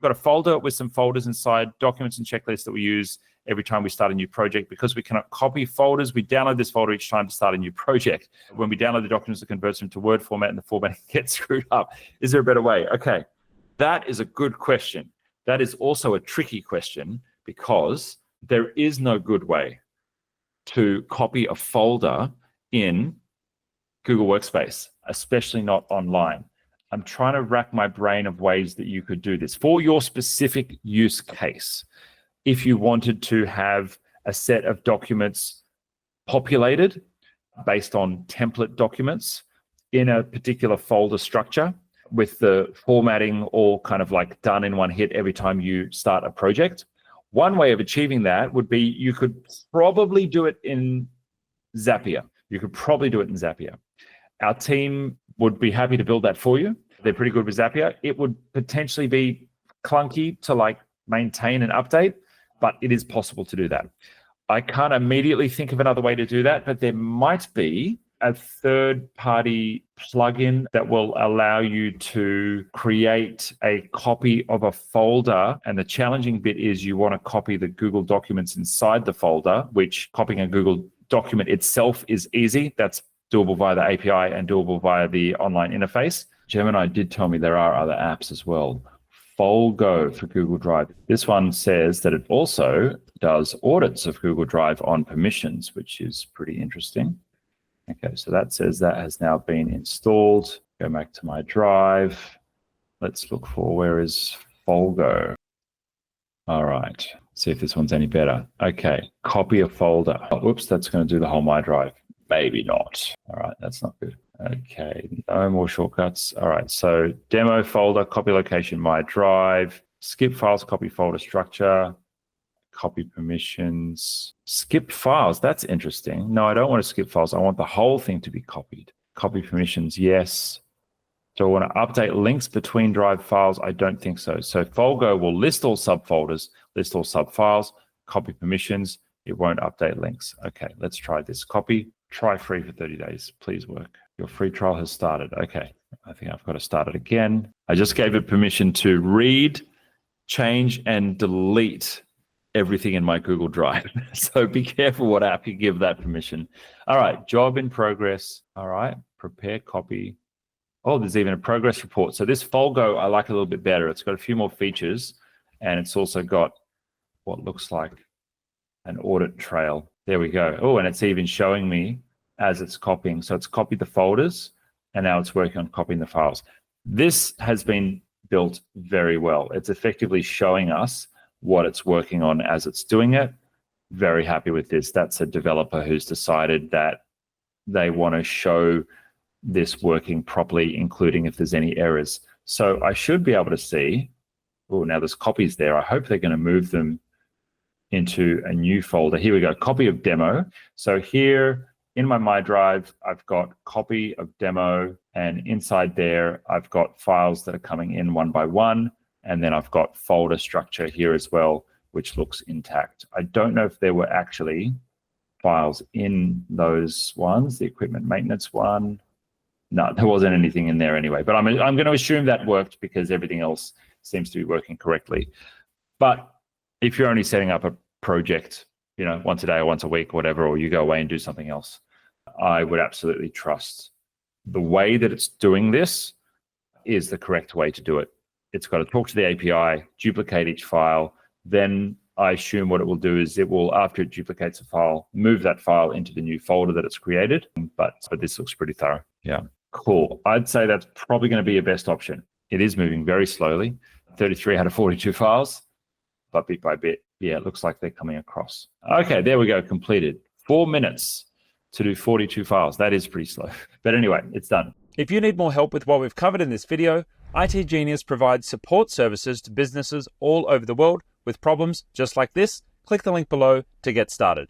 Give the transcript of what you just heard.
got a folder with some folders inside, documents and checklists that we use every time we start a new project. Because we cannot copy folders, we download this folder each time to start a new project. When we download the documents, it converts them to Word format and the formatting gets screwed up. Is there a better way? Okay, that is a good question. That is also a tricky question because there is no good way to copy a folder in Google Workspace, especially not online. I'm trying to rack my brain of ways that you could do this. For your specific use case, if you wanted to have a set of documents populated based on template documents in a particular folder structure with the formatting all kind of like done in one hit every time you start a project, one way of achieving that would be you could probably do it in Zapier. Our team would be happy to build that for you. They're pretty good with Zapier. It would potentially be clunky to like maintain and update, but it is possible to do that. I can't immediately think of another way to do that, but there might be a third-party plugin that will allow you to create a copy of a folder. And the challenging bit is you want to copy the Google documents inside the folder, which copying a Google document itself is easy. That's doable via the API and doable via the online interface. Gemini did tell me there are other apps as well. Fogo for Google Drive. This one says that it also does audits of Google Drive on permissions, which is pretty interesting. Okay, so that says that has now been installed. Go back to my drive. Let's look for, where is Fogo? All right, see if this one's any better. Okay, copy a folder. Oh, whoops, that's going to do the whole My Drive. Maybe not. All right, that's not good. Okay, no more shortcuts. All right, so demo folder, copy location, My Drive, skip files, copy folder structure, copy permissions, skip files. That's interesting. No, I don't want to skip files. I want the whole thing to be copied. Copy permissions, yes. Do I want to update links between drive files? I don't think so. So Fogo will list all subfolders, list all subfiles, copy permissions. It won't update links. Okay, let's try this. Copy, try free for 30 days. Please work. Your free trial has started. Okay, I think I've got to start it again. I just gave it permission to read, change, and delete everything in my Google Drive. So be careful what app you give that permission. All right, job in progress. All right, prepare copy. Oh, there's even a progress report. So this Fogo I like a little bit better. It's got a few more features, and it's also got what looks like an audit trail. There we go. Oh, and it's even showing me as it's copying. So it's copied the folders, and now it's working on copying the files. This has been built very well. It's effectively showing us what it's working on as it's doing it. Very happy with this. That's a developer who's decided that they want to show this working properly, including if there's any errors. So I should be able to see, oh, now there's copies there. I hope they're going to move them into a new folder. Here we go, copy of demo. So here in my Drive, I've got copy of demo, and inside there, I've got files that are coming in one by one. And then I've got folder structure here as well, which looks intact. I don't know if there were actually files in those ones, the equipment maintenance one. No, there wasn't anything in there anyway, but I'm going to assume that worked because everything else seems to be working correctly. But if you're only setting up a project, you know, once a day or once a week, or whatever, or you go away and do something else, I would absolutely trust the way that it's doing this is the correct way to do it. It's got to talk to the API, duplicate each file. Then I assume what it will do is it will, after it duplicates a file, move that file into the new folder that it's created. But this looks pretty thorough. Yeah, cool. I'd say that's probably going to be your best option. It is moving very slowly, 33 out of 42 files, but bit by bit, yeah, it looks like they're coming across. Okay, there we go, completed. 4 minutes to do 42 files. That is pretty slow. But anyway, it's done. If you need more help with what we've covered in this video, itGenius provides support services to businesses all over the world with problems just like this. Click the link below to get started.